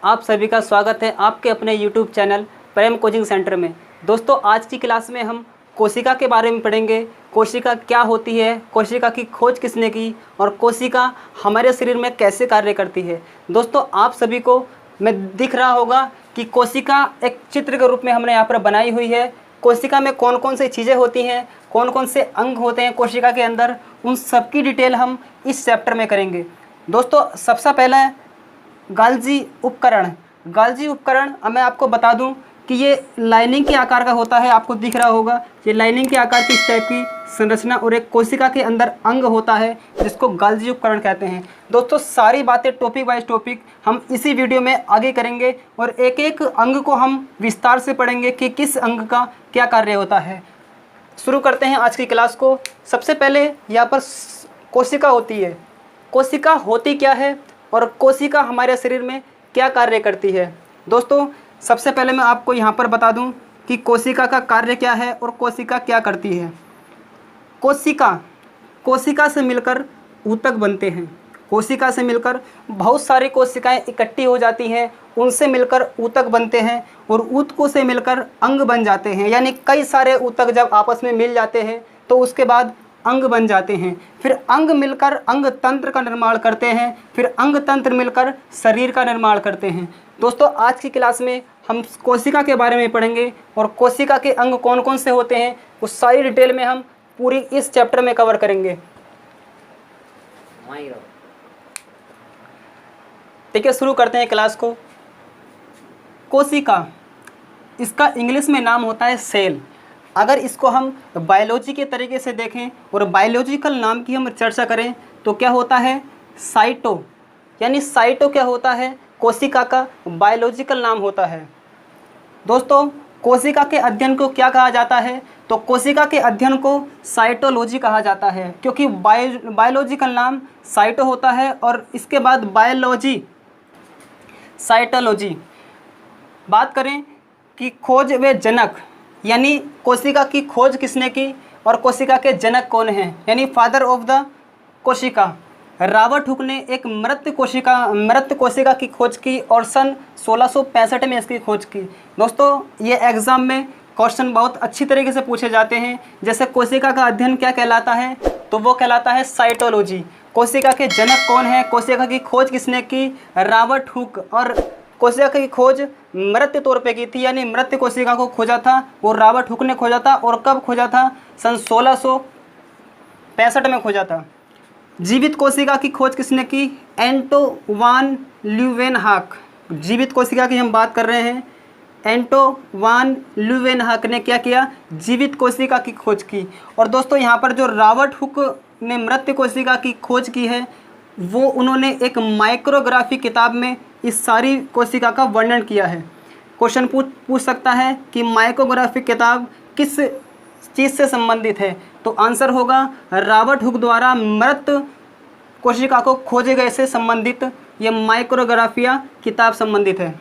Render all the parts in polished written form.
आप सभी का स्वागत है आपके अपने YouTube चैनल प्रेम कोचिंग सेंटर में। दोस्तों आज की क्लास में हम कोशिका के बारे में पढ़ेंगे। कोशिका क्या होती है, कोशिका की खोज किसने की और कोशिका हमारे शरीर में कैसे कार्य करती है। दोस्तों आप सभी को मैं दिख रहा होगा कि कोशिका एक चित्र के रूप में हमने यहाँ पर बनाई हुई है। कोशिका में कौन कौन सी चीज़ें होती हैं, कौन कौन से अंग होते हैं कोशिका के अंदर, उन सब की डिटेल हम इस चैप्टर में करेंगे। दोस्तों सबसे पहले गाल्जी उपकरण। गाल्जी उपकरण मैं आपको बता दूं कि ये लाइनिंग के आकार का होता है। आपको दिख रहा होगा ये लाइनिंग के आकार की इस टाइप की संरचना और एक कोशिका के अंदर अंग होता है जिसको गाल्जी उपकरण कहते हैं। दोस्तों सारी बातें टॉपिक वाइज टॉपिक हम इसी वीडियो में आगे करेंगे और एक एक अंग को हम विस्तार से पढ़ेंगे कि किस अंग का क्या कार्य होता है। शुरू करते हैं आज की क्लास को। सबसे पहले यहाँ पर कोशिका होती है। कोशिका होती क्या है और कोशिका हमारे शरीर में क्या कार्य करती है। दोस्तों सबसे पहले मैं आपको यहाँ पर बता दूँ कि कोशिका का कार्य क्या है और कोशिका क्या करती है। कोशिका से मिलकर ऊतक बनते हैं। कोशिका से मिलकर बहुत सारी कोशिकाएं इकट्ठी हो जाती हैं, उनसे मिलकर ऊतक बनते हैं और ऊतकों से मिलकर अंग बन जाते हैं। यानी कई सारे ऊतक जब आपस में मिल जाते हैं तो उसके बाद अंग बन जाते हैं। फिर अंग मिलकर अंग तंत्र का निर्माण करते हैं, फिर अंग तंत्र मिलकर शरीर का निर्माण करते हैं। दोस्तों आज की क्लास में हम कोशिका के बारे में पढ़ेंगे और कोशिका के अंग कौन कौन से होते हैं उस सारी डिटेल में हम पूरी इस चैप्टर में कवर करेंगे। ठीक है, शुरू करते हैं क्लास को। कोशिका, इसका इंग्लिश में नाम होता है सेल। अगर इसको हम बायोलॉजी के तरीके से देखें और बायोलॉजिकल नाम की हम चर्चा करें तो क्या होता है, साइटो। यानी साइटो क्या होता है, कोशिका का बायोलॉजिकल नाम होता है। दोस्तों कोशिका के अध्ययन को क्या कहा जाता है, तो कोशिका के अध्ययन को साइटोलॉजी कहा जाता है, क्योंकि बायोलॉजिकल नाम साइटो होता है और इसके बाद बायोलॉजी साइटोलॉजी। बात करें कि खोज व जनक, यानी कोशिका की खोज किसने की और कोशिका के जनक कौन हैं, यानी फादर ऑफ द कोशिका। रॉबर्ट हुक ने एक मृत कोशिका की खोज की और सन 1665 में इसकी खोज की। दोस्तों ये एग्ज़ाम में क्वेश्चन बहुत अच्छी तरीके से पूछे जाते हैं। जैसे कोशिका का अध्ययन क्या कहलाता है, तो वो कहलाता है साइटोलॉजी। कोशिका के जनक कौन है, कोशिका की खोज किसने की, रॉबर्ट हुक। और कोशिका की खोज मृत तौर पे की थी, यानी मृत कोशिका को खोजा था वो रॉबर्ट हुक ने खोजा था। और कब खोजा था, सन 1665 में खोजा था। जीवित कोशिका की खोज किसने की, एंटो वान ल्यूवेनहाक। जीवित कोशिका की हम बात कर रहे हैं, एंटो वान ल्यूवेनहाक ने क्या किया, जीवित कोशिका की खोज की। और दोस्तों यहाँ पर जो रॉबर्ट हुक ने मृत कोशिका की खोज की है वो उन्होंने एक माइक्रोग्राफी किताब में इस सारी कोशिका का वर्णन किया है। क्वेश्चन पूछ सकता है कि माइक्रोग्राफी किताब किस चीज़ से संबंधित है, तो आंसर होगा रॉबर्ट हुक द्वारा मृत कोशिका को खोजे गए से संबंधित ये माइक्रोग्राफिया किताब संबंधित है।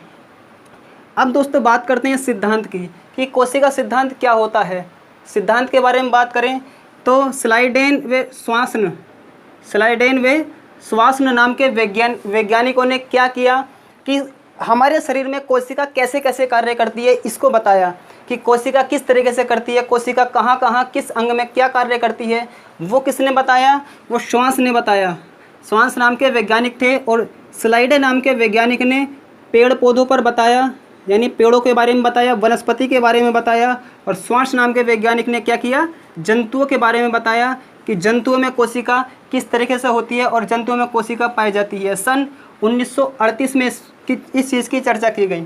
अब दोस्तों बात करते हैं सिद्धांत की कि कोशिका सिद्धांत क्या होता है। सिद्धांत के बारे में बात करें तो स्लाइडेन व स्वासन नाम के वैज्ञानिकों ने क्या किया कि हमारे शरीर में कोशिका कैसे कैसे कार्य करती है इसको बताया कि कोशिका किस तरीके से करती है, कोशिका कहाँ कहाँ किस अंग में क्या कार्य करती है। वो किसने बताया, वो श्वास ने बताया। श्वास नाम के वैज्ञानिक थे और स्लाइडे नाम के वैज्ञानिक ने पेड़ पौधों पर बताया, यानी पेड़ों के बारे में बताया, वनस्पति के बारे में बताया। और श्वास नाम के वैज्ञानिक ने क्या किया, जंतुओं के बारे में बताया कि जंतुओं में कोशिका किस तरीके से होती है और जंतुओं में कोशिका पाई जाती है। सन 1938 में इस चीज़ की चर्चा की गई।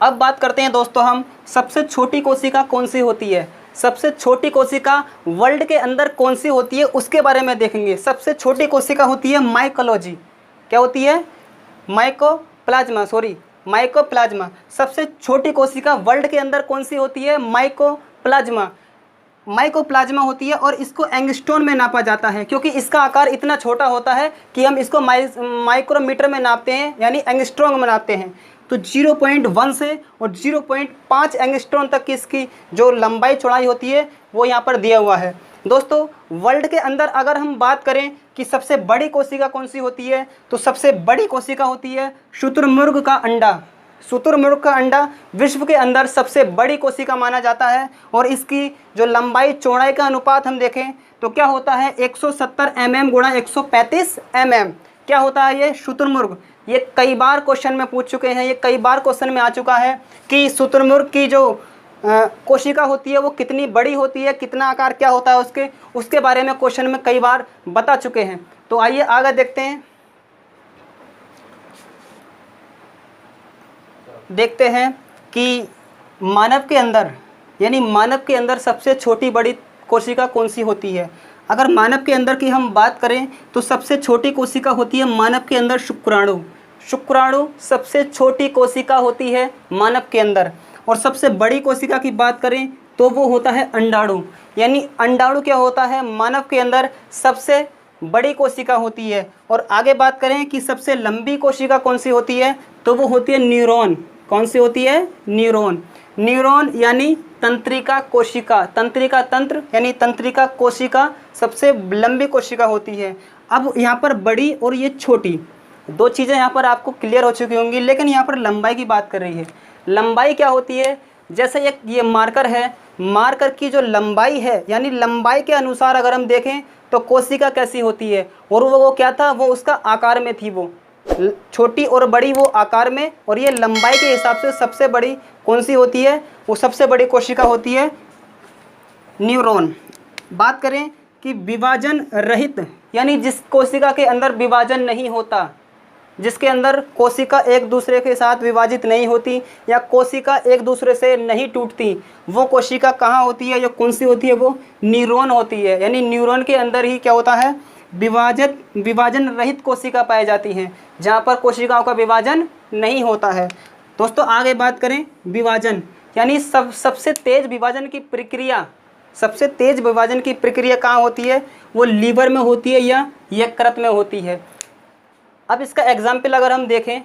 अब बात करते हैं दोस्तों हम सबसे छोटी कोशिका कौन सी होती है। सबसे छोटी कोशिका वर्ल्ड के अंदर कौन सी होती है उसके बारे में देखेंगे। सबसे छोटी कोशिका होती है माइकोलॉजी। क्या होती है, माइकोप्लाज्मा। सबसे छोटी कोशिका वर्ल्ड के अंदर कौन सी होती है, माइकोप्लाज्मा होती है। और इसको एंगस्ट्रॉन में नापा जाता है क्योंकि इसका आकार इतना छोटा होता है कि हम इसको माइक्रोमीटर में नापते हैं, यानी एंगस्ट्रॉन में नापते हैं। तो 0.1 से और 0.5 एंगस्ट्रॉन तक की इसकी जो लंबाई चौड़ाई होती है वो यहाँ पर दिया हुआ है। दोस्तों वर्ल्ड के अंदर अगर हम बात करें कि सबसे बड़ी कोशिका कौन सी होती है, तो सबसे बड़ी कोशिका होती है शुतुरमुर्ग का अंडा। शुतुरमुर्ग का अंडा विश्व के अंदर सबसे बड़ी कोशिका माना जाता है और इसकी जो लंबाई चौड़ाई का अनुपात हम देखें तो क्या होता है 170 mm गुणा 135 mm। क्या होता है ये शुतुरमुर्ग। ये कई बार क्वेश्चन में पूछ चुके हैं, ये कई बार क्वेश्चन में आ चुका है कि शुतुरमुर्ग की जो कोशिका होती है वो कितनी बड़ी होती है, कितना आकार क्या होता है उसके बारे में क्वेश्चन में कई बार बता चुके हैं। तो आइए आगे देखते हैं कि मानव के अंदर, यानी मानव के अंदर सबसे छोटी बड़ी कोशिका कौन सी होती है। अगर मानव के अंदर की हम बात करें तो सबसे छोटी कोशिका होती है मानव के अंदर शुक्राणु। शुक्राणु सबसे छोटी कोशिका होती है मानव के अंदर। और सबसे बड़ी कोशिका की बात करें तो वो होता है अंडाणु। यानी अंडाणु क्या होता है, मानव के अंदर सबसे बड़ी कोशिका होती है। और आगे बात करें कि सबसे लंबी कोशिका कौन सी होती है, तो वो होती है न्यूरॉन। कौन सी होती है, न्यूरॉन। न्यूरॉन यानी तंत्रिका कोशिका, तंत्रिका तंत्र यानी तंत्रिका कोशिका सबसे लंबी कोशिका होती है। अब यहाँ पर बड़ी और ये छोटी दो चीज़ें यहाँ पर आपको क्लियर हो चुकी होंगी, लेकिन यहाँ पर लंबाई की बात कर रही है। लंबाई क्या होती है, जैसे एक ये मार्कर है, मार्कर की जो लंबाई है यानी लंबाई के अनुसार अगर हम देखें तो कोशिका कैसी होती है, और वो क्या था, वो उसका आकार में थी, वो छोटी और बड़ी वो आकार में, और ये लंबाई के हिसाब से सबसे बड़ी कौन सी होती है, वो सबसे बड़ी कोशिका होती है न्यूरॉन। बात करें कि विभाजन रहित यानी जिस कोशिका के अंदर विभाजन नहीं होता, जिसके अंदर कोशिका एक दूसरे के साथ विभाजित नहीं होती या कोशिका एक दूसरे से नहीं टूटती, वो कोशिका कहाँ होती है, या कौन सी होती है, वो न्यूरॉन होती है। यानी न्यूरॉन के अंदर ही क्या होता है, विभाजन रहित कोशिका पाई जाती हैं, जहाँ पर कोशिकाओं का विभाजन नहीं होता है। दोस्तों आगे बात करें विभाजन, यानी सबसे तेज विभाजन की प्रक्रिया, सबसे तेज विभाजन की प्रक्रिया कहाँ होती है, वो लीवर में होती है या यकृत में होती है। अब इसका एग्जाम्पल अगर हम देखें,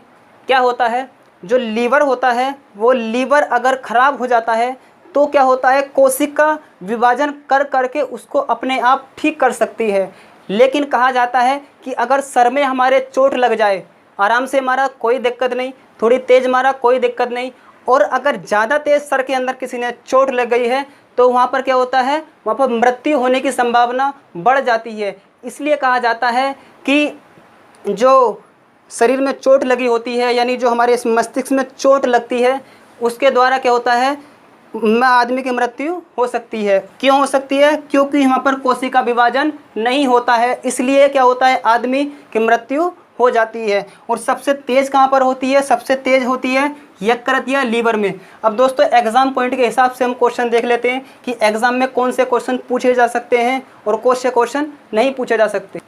क्या होता है, जो लीवर होता है वो लीवर अगर ख़राब हो जाता है तो क्या होता है, कोशिका विभाजन कर करके उसको अपने आप ठीक कर सकती है। लेकिन कहा जाता है कि अगर सर में हमारे चोट लग जाए, आराम से मारा कोई दिक्कत नहीं, थोड़ी तेज़ मारा कोई दिक्कत नहीं, और अगर ज़्यादा तेज़ सर के अंदर किसी ने चोट लग गई है तो वहाँ पर क्या होता है, वहाँ पर मृत्यु होने की संभावना बढ़ जाती है। इसलिए कहा जाता है कि जो शरीर में चोट लगी होती है, यानी जो हमारे इस मस्तिष्क में चोट लगती है, उसके द्वारा क्या होता है, आदमी की मृत्यु हो सकती है। क्यों हो सकती है, क्योंकि वहाँ पर कोशिका विभाजन नहीं होता है, इसलिए क्या होता है, आदमी की मृत्यु हो जाती है। और सबसे तेज़ कहाँ पर होती है, सबसे तेज़ होती है यकृत या लीवर में। अब दोस्तों एग्ज़ाम पॉइंट के हिसाब से हम क्वेश्चन देख लेते हैं कि एग्ज़ाम में कौन से क्वेश्चन पूछे जा सकते हैं और कौन से क्वेश्चन नहीं पूछे जा सकते।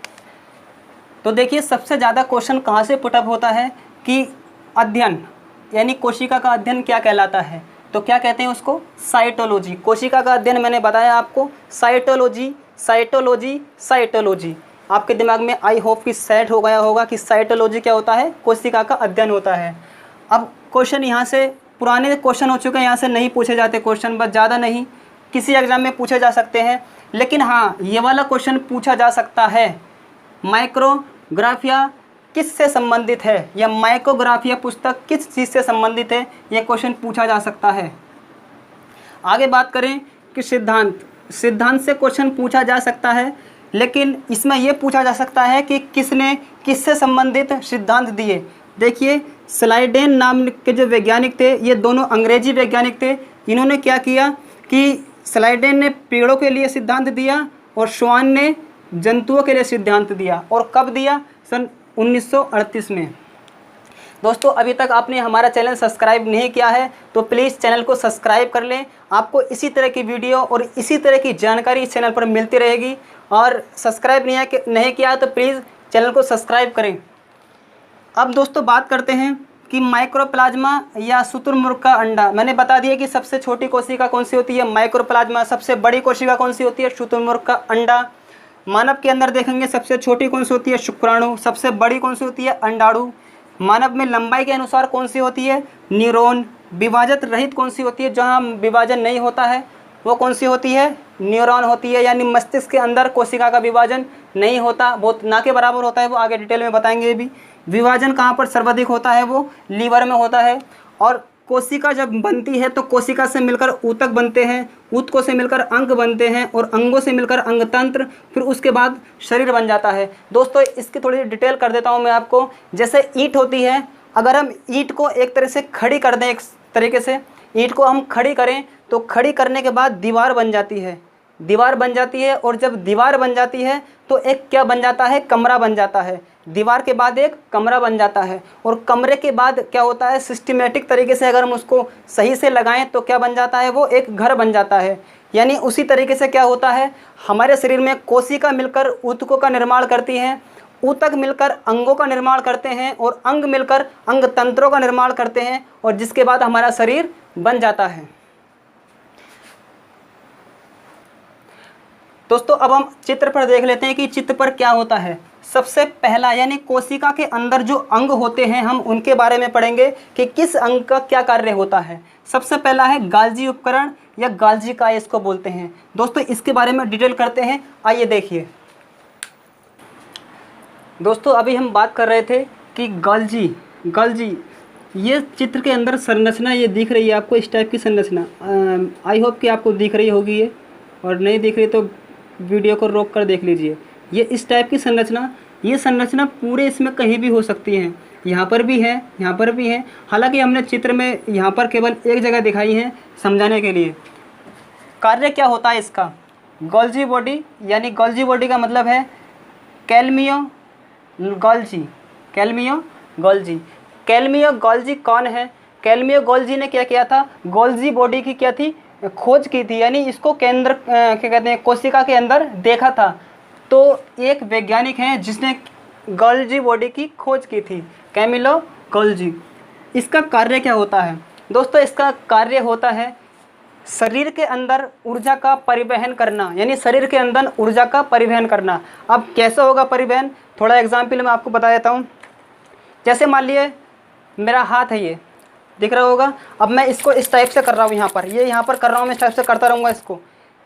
तो देखिए सबसे ज़्यादा क्वेश्चन कहाँ से पुटअप होता है कि अध्ययन, यानी कोशिका का अध्ययन क्या कहलाता है, तो क्या कहते हैं उसको, साइटोलॉजी। कोशिका का अध्ययन मैंने बताया आपको, साइटोलॉजी साइटोलॉजी साइटोलॉजी। आपके दिमाग में आई होप कि सेट हो गया होगा कि साइटोलॉजी क्या होता है, कोशिका का अध्ययन होता है। अब क्वेश्चन यहाँ से पुराने क्वेश्चन हो चुके हैं, यहाँ से नहीं पूछे जाते क्वेश्चन, बस ज़्यादा नहीं, किसी एग्ज़ाम में पूछे जा सकते हैं। लेकिन हाँ, ये वाला क्वेश्चन पूछा जा सकता है, माइक्रोग्राफिया किससे संबंधित है, या माइक्रोग्राफिया पुस्तक किस चीज़ से संबंधित है, यह क्वेश्चन पूछा जा सकता है। आगे बात करें कि सिद्धांत से क्वेश्चन पूछा जा सकता है, लेकिन इसमें यह पूछा जा सकता है कि किसने किससे संबंधित सिद्धांत दिए। देखिए स्लाइडेन नाम के जो वैज्ञानिक थे, ये दोनों अंग्रेजी वैज्ञानिक थे। इन्होंने क्या किया कि स्लाइडेन ने पेड़ों के लिए सिद्धांत दिया और श्वान ने जंतुओं के लिए सिद्धांत दिया। और कब दिया, सन 1938 में। दोस्तों अभी तक आपने हमारा चैनल सब्सक्राइब नहीं किया है तो प्लीज़ चैनल को सब्सक्राइब कर लें। आपको इसी तरह की वीडियो और इसी तरह की जानकारी इस चैनल पर मिलती रहेगी। और सब्सक्राइब नहीं किया तो प्लीज़ चैनल को सब्सक्राइब करें। अब दोस्तों बात करते हैं कि माइक्रोप्लाज्मा या शुतुरमुर्ग का अंडा। मैंने बता दिया कि सबसे छोटी कोशिका कौन सी होती है, माइक्रोप्लाज्मा। सबसे बड़ी कोशिका कौन सी होती है, शुतुरमुर्ग का अंडा। मानव के अंदर देखेंगे सबसे छोटी कौन सी होती है, शुक्राणु। सबसे बड़ी कौन सी होती है, अंडाणु। मानव में लंबाई के अनुसार कौन सी होती है, न्यूरॉन। विभाजन रहित कौन सी होती है, जहाँ विभाजन नहीं होता है, वो कौन सी होती है, न्यूरॉन होती है, यानी मस्तिष्क के अंदर कोशिका का विभाजन नहीं होता, बहुत ना के बराबर होता है, वो आगे डिटेल में बताएंगे भी। विभाजन कहाँ पर सर्वाधिक होता है, वो लीवर में होता है। और कोशिका जब बनती है तो कोशिका से मिलकर ऊतक बनते हैं, ऊतकों से मिलकर अंग बनते हैं, और अंगों से मिलकर अंगतंत्र, फिर उसके बाद शरीर बन जाता है। दोस्तों इसकी थोड़ी डिटेल कर देता हूँ मैं आपको। जैसे ईंट होती है, अगर हम ईंट को एक तरह से खड़ी कर दें, एक तरीके से ईंट को हम खड़ी करें, तो खड़ी करने के बाद दीवार बन जाती है, दीवार बन जाती है। और जब दीवार बन जाती है तो एक क्या बन जाता है, कमरा बन जाता है। दीवार के बाद एक कमरा बन जाता है, और कमरे के बाद क्या होता है, सिस्टमेटिक तरीके से अगर हम उसको सही से लगाएं तो क्या बन जाता है, वो एक घर बन जाता है। यानी उसी तरीके से क्या होता है, हमारे शरीर में कोशिका मिलकर ऊतकों का निर्माण करती हैं, ऊतक मिलकर अंगों का निर्माण करते हैं, और अंग मिलकर अंग तंत्रों का निर्माण करते हैं, और जिसके बाद हमारा शरीर बन जाता है। दोस्तों अब हम चित्र पर देख लेते हैं कि चित्र पर क्या होता है। सबसे पहला यानी कोशिका के अंदर जो अंग होते हैं, हम उनके बारे में पढ़ेंगे कि किस अंग का क्या कार्य होता है। सबसे पहला है गाल्जी उपकरण या गाल्जी काय इसको बोलते हैं। दोस्तों इसके बारे में डिटेल करते हैं, आइए देखिए। दोस्तों अभी हम बात कर रहे थे कि गाल्जी ये चित्र के अंदर संरचना ये दिख रही है आपको, इस टाइप की संरचना। आई होप कि आपको दिख रही होगी ये, और नहीं दिख रही तो वीडियो को रोक कर देख लीजिए। ये इस टाइप की संरचना, ये संरचना पूरे इसमें कहीं भी हो सकती है, यहाँ पर भी है, यहाँ पर भी है। हालांकि हमने चित्र में यहाँ पर केवल एक जगह दिखाई है समझाने के लिए। कार्य क्या होता है इसका, गोल्जी बॉडी, यानी गोल्जी बॉडी का मतलब है कैल्मियो गोल्जी कौन है। कैल्मियो गोल्जी ने क्या किया था, गोल्जी बॉडी की क्या थी, खोज की थी, यानी इसको केंद्र क्या कहते हैं, कोशिका के अंदर देखा था। तो एक वैज्ञानिक हैं जिसने गोल्जी बॉडी की खोज की थी, कैमिलो गोल्जी। इसका कार्य क्या होता है दोस्तों, इसका कार्य होता है शरीर के अंदर ऊर्जा का परिवहन करना, यानी शरीर के अंदर ऊर्जा का परिवहन करना। अब कैसे होगा परिवहन, थोड़ा एग्जाम्पल मैं आपको बता देता हूँ। जैसे मान लिए मेरा हाथ है, ये दिख रहा होगा। अब मैं इसको इस टाइप से कर रहा हूँ, यहाँ पर ये यहाँ पर कर रहा हूँ, मैं इस टाइप से करता रहूँगा, इसको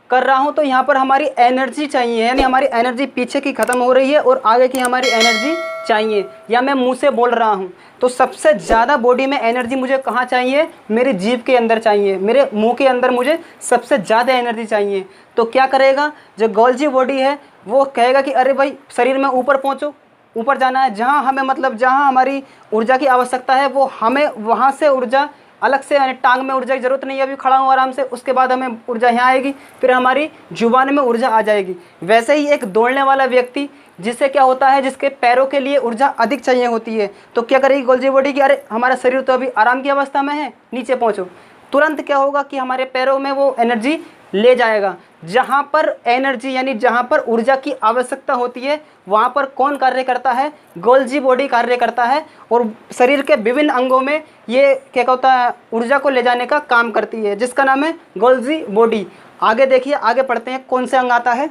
कर रहा हूँ। तो यहाँ पर हमारी एनर्जी चाहिए, यानी हमारी एनर्जी पीछे की ख़त्म हो रही है और आगे की हमारी एनर्जी चाहिए। या मैं मुंह से बोल रहा हूँ, तो सबसे ज़्यादा बॉडी में एनर्जी मुझे कहाँ चाहिए, मेरी जीभ के अंदर चाहिए, मेरे मुंह के अंदर मुझे सबसे ज़्यादा एनर्जी चाहिए। तो क्या करेगा, जो गोल्जी बॉडी है वो कहेगा कि अरे भाई शरीर में ऊपर पहुँचो, ऊपर जाना है, जहाँ हमें मतलब जहाँ हमारी ऊर्जा की आवश्यकता है वो हमें वहाँ से ऊर्जा अलग से, यानी टांग में ऊर्जा की ज़रूरत नहीं है, अभी खड़ा हूँ आराम से, उसके बाद हमें ऊर्जा यहाँ आएगी, फिर हमारी जुबान में ऊर्जा आ जाएगी। वैसे ही एक दौड़ने वाला व्यक्ति, जिससे क्या होता है, जिसके पैरों के लिए ऊर्जा अधिक चाहिए होती है, तो क्या करेगी गोल्जी बॉडी की, अरे हमारा शरीर तो अभी आराम की अवस्था में है, नीचे पहुँचो। तुरंत क्या होगा कि हमारे पैरों में वो एनर्जी ले जाएगा। जहाँ पर एनर्जी यानी जहाँ पर ऊर्जा की आवश्यकता होती है वहाँ पर कौन कार्य करता है, गोल्जी बॉडी कार्य करता है। और शरीर के विभिन्न अंगों में ये क्या होता है, ऊर्जा को ले जाने का काम करती है, जिसका नाम है गोल्जी बॉडी। आगे देखिए, आगे पढ़ते हैं कौन से अंग आता है।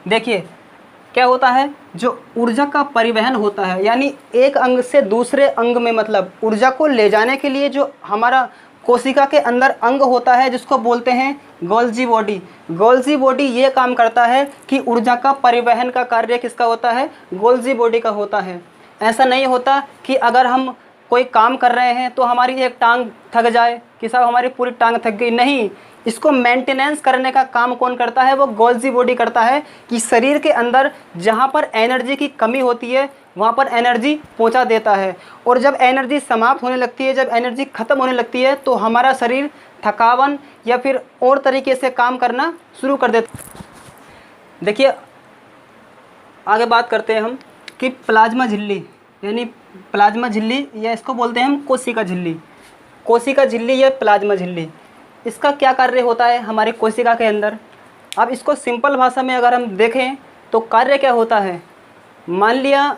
देखिए क्या होता है, जो ऊर्जा का परिवहन होता है, यानी एक अंग से दूसरे अंग में मतलब ऊर्जा को ले जाने के लिए जो हमारा कोशिका के अंदर अंग होता है, जिसको बोलते हैं गोल्जी बॉडी। गोल्जी बॉडी ये काम करता है कि ऊर्जा का परिवहन का कार्य किसका होता है, गोल्जी बॉडी का होता है। ऐसा नहीं होता कि अगर हम कोई काम कर रहे हैं तो हमारी एक टांग थक जाए कि साहब हमारी पूरी टांग थक गई, नहीं, इसको मेंटेनेंस करने का काम कौन करता है, वो गोल्जी बॉडी करता है। कि शरीर के अंदर जहाँ पर एनर्जी की कमी होती है वहाँ पर एनर्जी पहुँचा देता है, और जब एनर्जी समाप्त होने लगती है, जब एनर्जी ख़त्म होने लगती है, तो हमारा शरीर थकावन या फिर और तरीके से काम करना शुरू कर देता है। देखिए आगे बात करते हैं हम कि प्लाज्मा झिल्ली, यानी प्लाज्मा झिल्ली या इसको बोलते हैं हम कोशिका झिल्ली। कोशिका झिल्ली या प्लाज्मा झिल्ली, इसका क्या कार्य होता है हमारे कोशिका के अंदर। अब इसको सिंपल भाषा में अगर हम देखें तो कार्य क्या होता है, मान लिया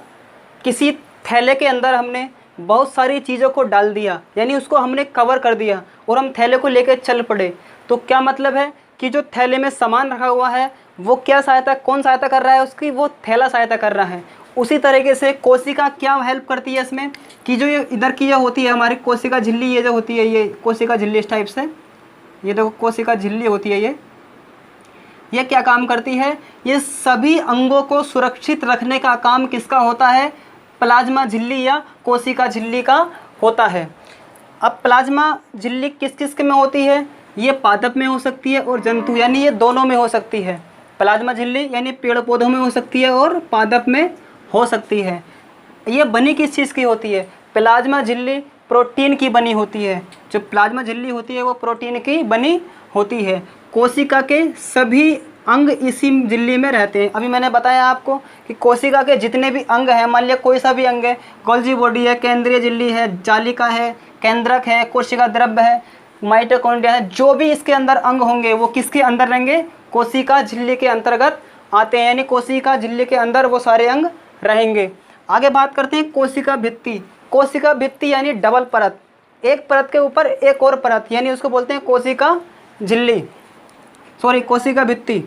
किसी थैले के अंदर हमने बहुत सारी चीज़ों को डाल दिया, यानी उसको हमने कवर कर दिया और हम थैले को लेकर चल पड़े, तो क्या मतलब है कि जो थैले में सामान रखा हुआ है वो क्या सहायता, कौन सहायता कर रहा है उसकी, वो थैला सहायता कर रहा है। उसी तरीके से कोशिका क्या हेल्प करती है इसमें कि जो ये इधर की ये होती है हमारी कोशिका झिल्ली, ये जो होती है ये कोशिका झिल्ली इस टाइप से, ये देखो कोशिका झिल्ली होती है ये क्या काम करती है? ये सभी अंगों को सुरक्षित रखने का काम किसका होता है? प्लाज्मा झिल्ली या कोशिका झिल्ली का होता है। अब प्लाज्मा झिल्ली किस किस में होती है? ये पादप में हो सकती है और जंतु यानी ये दोनों में हो सकती है। प्लाज्मा झिल्ली यानी पेड़ पौधों में हो सकती है और पादप में हो सकती है। ये बनी किस चीज़ की होती है? प्लाज्मा झिल्ली प्रोटीन की बनी होती है। जो प्लाज्मा झिल्ली होती है वो प्रोटीन की बनी होती है। कोशिका के सभी अंग इसी झिल्ली में रहते हैं। अभी मैंने बताया आपको कि कोशिका के जितने भी अंग हैं, मान लिया कोई सा भी अंग है, गोल्जी बॉडी है, केंद्रीय झिल्ली है, जालिका है, केंद्रक है, कोशिका द्रव्य है, माइटोकॉन्ड्रिया है, जो भी इसके अंदर अंग होंगे वो किसके अंदर रहेंगे? कोशिका झिल्ली के अंतर्गत आते हैं, यानी कोशिका झिल्ली के अंदर वो सारे अंग रहेंगे। आगे बात करते हैं कोशिका भित्ति। कोशिका भित्ति यानी डबल परत, एक परत के ऊपर एक और परत, यानी उसको बोलते हैं कोशिका झिल्ली, सॉरी कोशिका भित्ति।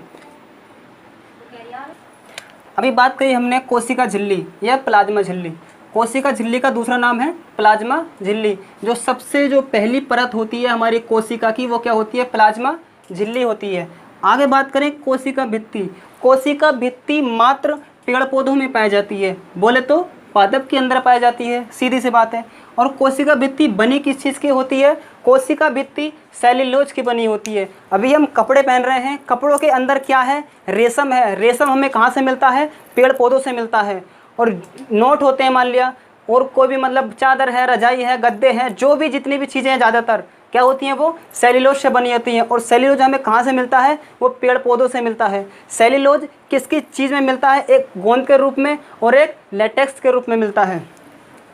अभी बात करी हमने कोशिका झिल्ली या प्लाज्मा झिल्ली। कोशिका झिल्ली का दूसरा नाम है प्लाज्मा झिल्ली। जो सबसे जो पहली परत होती है हमारी कोशिका की वो क्या होती है? प्लाज्मा झिल्ली होती है। आगे बात करें कोशिका भित्ति। कोशिका भित्ति मात्र पेड़ पौधों में पाई जाती है, बोले तो पादप के अंदर पाई जाती है, सीधी सी बात है। और कोशिका भित्ति बनी किस चीज़ की होती है? कोशिका भित्ति सेल्यूलोज की बनी होती है। अभी हम कपड़े पहन रहे हैं, कपड़ों के अंदर क्या है? रेशम है। रेशम हमें कहाँ से मिलता है? पेड़ पौधों से मिलता है। और नोट होते हैं मान लिया, और कोई भी मतलब चादर है, रजाई है, गद्दे हैं, जो भी जितनी भी चीज़ें हैं ज़्यादातर क्या होती हैं? वो सेल्यूलोज से बनी होती हैं। और सेल्यूलोज हमें कहाँ से मिलता है? वो पेड़ पौधों से मिलता है। सेल्यूलोज किसकी चीज़ में मिलता है? एक गोंद के रूप में और एक लेटेक्स के रूप में मिलता है।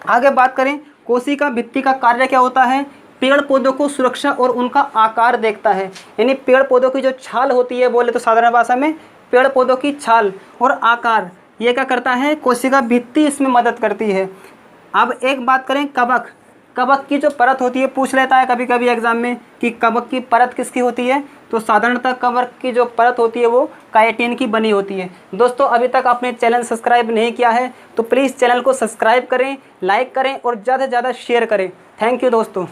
आगे बात करें कोशिका भित्ति का कार्य क्या होता है? पेड़ पौधों को सुरक्षा और उनका आकार देखता है। यानी पेड़ पौधों की जो छाल होती है, बोले तो साधारण भाषा में पेड़ पौधों की छाल और आकार, ये क्या करता है? कोशिका भित्ति इसमें मदद करती है। अब एक बात करें कवक। कवक की जो परत होती है, पूछ लेता है कभी कभी एग्जाम में कि कवक की परत किसकी होती है? तो साधारणतः कवक की जो परत होती है वो काइटिन की बनी होती है। दोस्तों अभी तक आपने चैनल सब्सक्राइब नहीं किया है तो प्लीज़ चैनल को सब्सक्राइब करें, लाइक करें और ज़्यादा से ज़्यादा शेयर करें। थैंक यू दोस्तों।